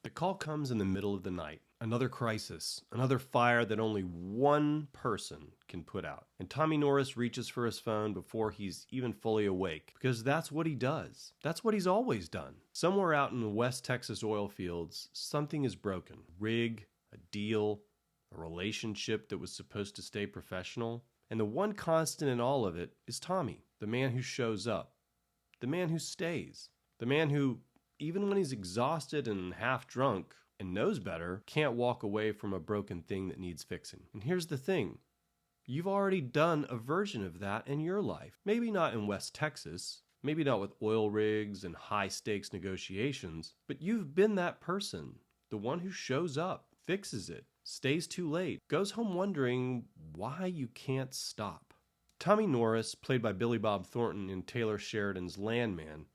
The call comes in the middle of the night. Another crisis, another fire that only one person can put out. And Tommy Norris reaches for his phone before he's even fully awake, because that's what he does. That's what he's always done. Somewhere out in the West Texas oil fields, something is broken. A rig, a deal, a relationship that was supposed to stay professional. And the one constant in all of it is Tommy, the man who shows up, the man who stays, the man who, even when he's exhausted and half drunk and knows better, can't walk away from a broken thing that needs fixing. And here's the thing. You've already done a version of that in your life. Maybe not in West Texas, maybe not with oil rigs and high-stakes negotiations, but you've been that person, the one who shows up, fixes it, stays too late, goes home wondering why you can't stop. Tommy Norris, played by Billy Bob Thornton in Taylor Sheridan's Landman,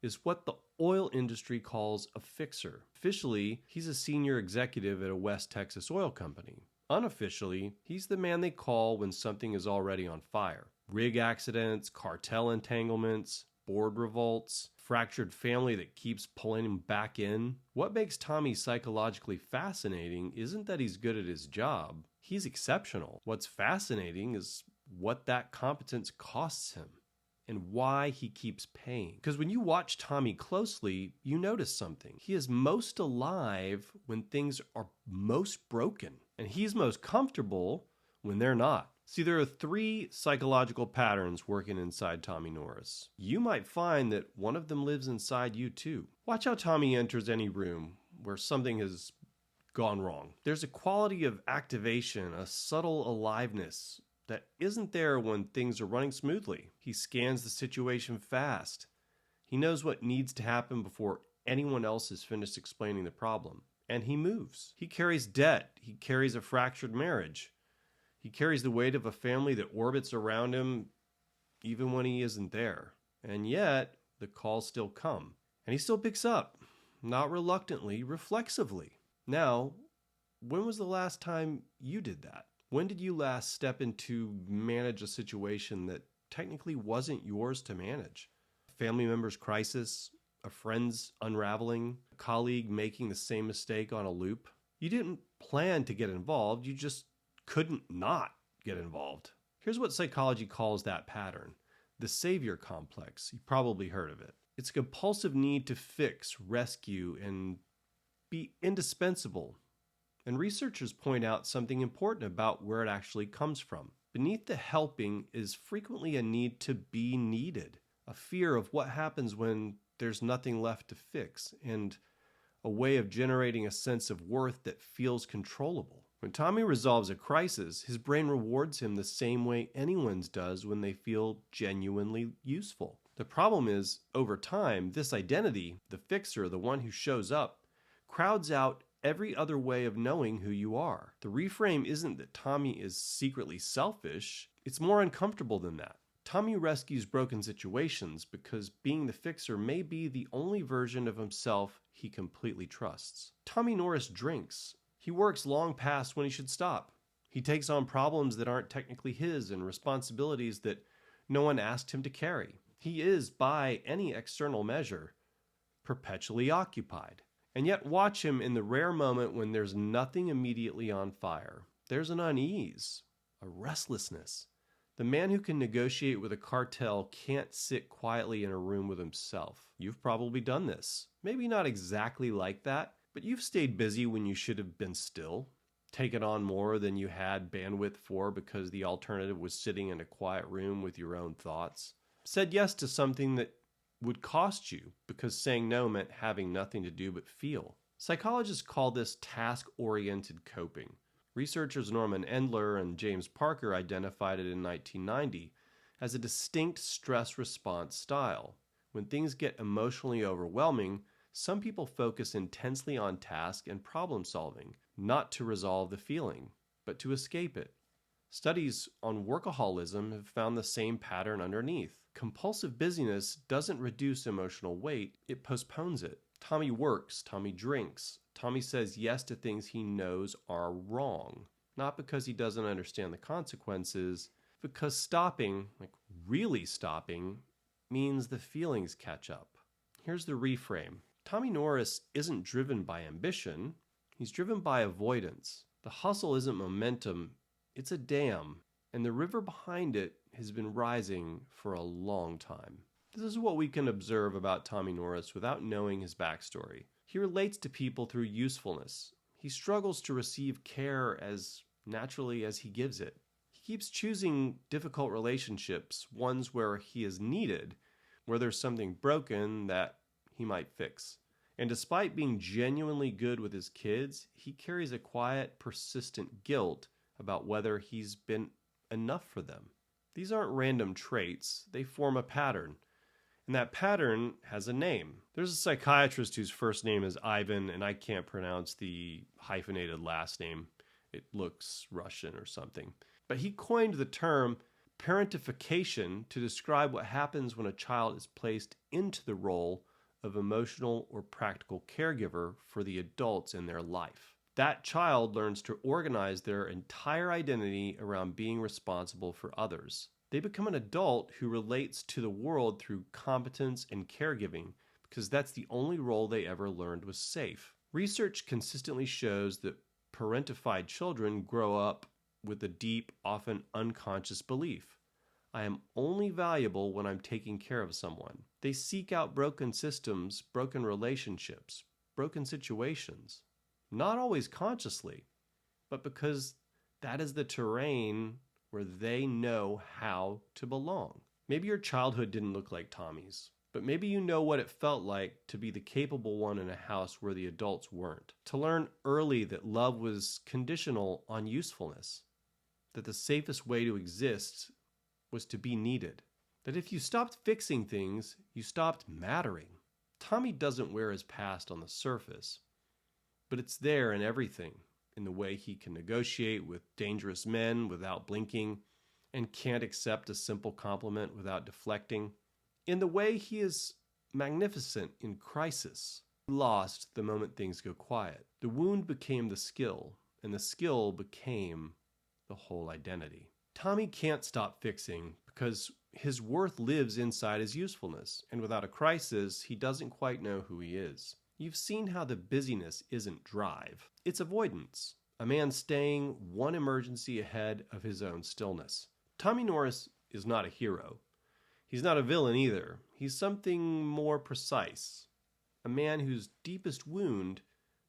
is what the oil industry calls a fixer. Officially, he's a senior executive at a West Texas oil company. Unofficially, he's the man they call when something is already on fire. Rig accidents, cartel entanglements, board revolts, fractured family that keeps pulling him back in. What makes Tommy psychologically fascinating isn't that he's good at his job. He's exceptional. What's fascinating is what that competence costs him and why he keeps paying. Because when you watch Tommy closely, you notice something. He is most alive when things are most broken, and he's most comfortable when they're not. See, there are 3 psychological patterns working inside Tommy Norris. You might find that one of them lives inside you too. Watch how Tommy enters any room where something has gone wrong. There's a quality of activation, a subtle aliveness that isn't there when things are running smoothly. He scans the situation fast. He knows what needs to happen before anyone else has finished explaining the problem. And he moves. He carries debt. He carries a fractured marriage. He carries the weight of a family that orbits around him even when he isn't there. And yet, the calls still come. And he still picks up. Not reluctantly, reflexively. Now, when was the last time you did that? When did you last step into manage a situation that technically wasn't yours to manage? A family member's crisis, a friend's unraveling, a colleague making the same mistake on a loop. You didn't plan to get involved, you just couldn't not get involved. Here's what psychology calls that pattern: the savior complex. You've probably heard of it. It's a compulsive need to fix, rescue, and be indispensable. And researchers point out something important about where it actually comes from. Beneath the helping is frequently a need to be needed, a fear of what happens when there's nothing left to fix, and a way of generating a sense of worth that feels controllable. When Tommy resolves a crisis, his brain rewards him the same way anyone's does when they feel genuinely useful. The problem is, over time, this identity, the fixer, the one who shows up, crowds out every other way of knowing who you are. The reframe isn't that Tommy is secretly selfish, it's more uncomfortable than that. Tommy rescues broken situations because being the fixer may be the only version of himself he completely trusts. Tommy Norris drinks. He works long past when he should stop. He takes on problems that aren't technically his and responsibilities that no one asked him to carry. He is, by any external measure, perpetually occupied. And yet watch him in the rare moment when there's nothing immediately on fire. There's an unease, a restlessness. The man who can negotiate with a cartel can't sit quietly in a room with himself. You've probably done this. Maybe not exactly like that, but you've stayed busy when you should have been still, taken on more than you had bandwidth for because the alternative was sitting in a quiet room with your own thoughts. Said yes to something that would cost you because saying no meant having nothing to do but feel. Psychologists call this task-oriented coping. Researchers Norman Endler and James Parker identified it in 1990 as a distinct stress response style. When things get emotionally overwhelming, some people focus intensely on task and problem solving, not to resolve the feeling, but to escape it. Studies on workaholism have found the same pattern underneath. Compulsive busyness doesn't reduce emotional weight, it postpones it. Tommy works, Tommy drinks, Tommy says yes to things he knows are wrong. Not because he doesn't understand the consequences, because stopping, like really stopping, means the feelings catch up. Here's the reframe. Tommy Norris isn't driven by ambition, he's driven by avoidance. The hustle isn't momentum, it's a dam, and the river behind it has been rising for a long time. This is what we can observe about Tommy Norris without knowing his backstory. He relates to people through usefulness. He struggles to receive care as naturally as he gives it. He keeps choosing difficult relationships, ones where he is needed, where there's something broken that he might fix. And despite being genuinely good with his kids, he carries a quiet, persistent guilt about whether he's been enough for them. These aren't random traits, they form a pattern. And that pattern has a name. There's a psychiatrist whose first name is Ivan, and I can't pronounce the hyphenated last name. It looks Russian or something. But he coined the term parentification to describe what happens when a child is placed into the role of emotional or practical caregiver for the adults in their life. That child learns to organize their entire identity around being responsible for others. They become an adult who relates to the world through competence and caregiving because that's the only role they ever learned was safe. Research consistently shows that parentified children grow up with a deep, often unconscious belief. I am only valuable when I'm taking care of someone. They seek out broken systems, broken relationships, broken situations. Not always consciously, but because that is the terrain where they know how to belong. Maybe your childhood didn't look like Tommy's, but maybe you know what it felt like to be the capable one in a house where the adults weren't. To learn early that love was conditional on usefulness, that the safest way to exist was to be needed, that if you stopped fixing things, you stopped mattering. Tommy doesn't wear his past on the surface, but it's there in everything. In the way he can negotiate with dangerous men without blinking and can't accept a simple compliment without deflecting. In the way he is magnificent in crisis, lost the moment things go quiet. The wound became the skill, and the skill became the whole identity. Tommy can't stop fixing because his worth lives inside his usefulness, and without a crisis, he doesn't quite know who he is. You've seen how the busyness isn't drive. It's avoidance. A man staying one emergency ahead of his own stillness. Tommy Norris is not a hero. He's not a villain either. He's something more precise. A man whose deepest wound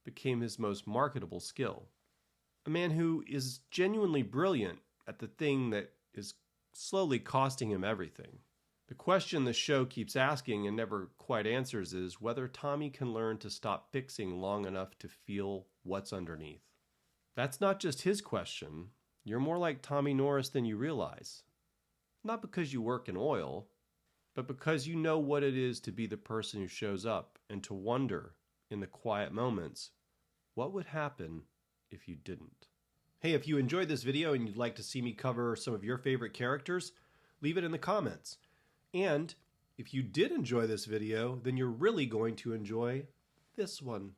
became his most marketable skill. A man who is genuinely brilliant at the thing that is slowly costing him everything. The question the show keeps asking and never quite answers is whether Tommy can learn to stop fixing long enough to feel what's underneath. That's not just his question. You're more like Tommy Norris than you realize. Not because you work in oil, but because you know what it is to be the person who shows up and to wonder in the quiet moments, what would happen if you didn't? Hey, if you enjoyed this video and you'd like to see me cover some of your favorite characters, leave it in the comments. And if you did enjoy this video, then you're really going to enjoy this one.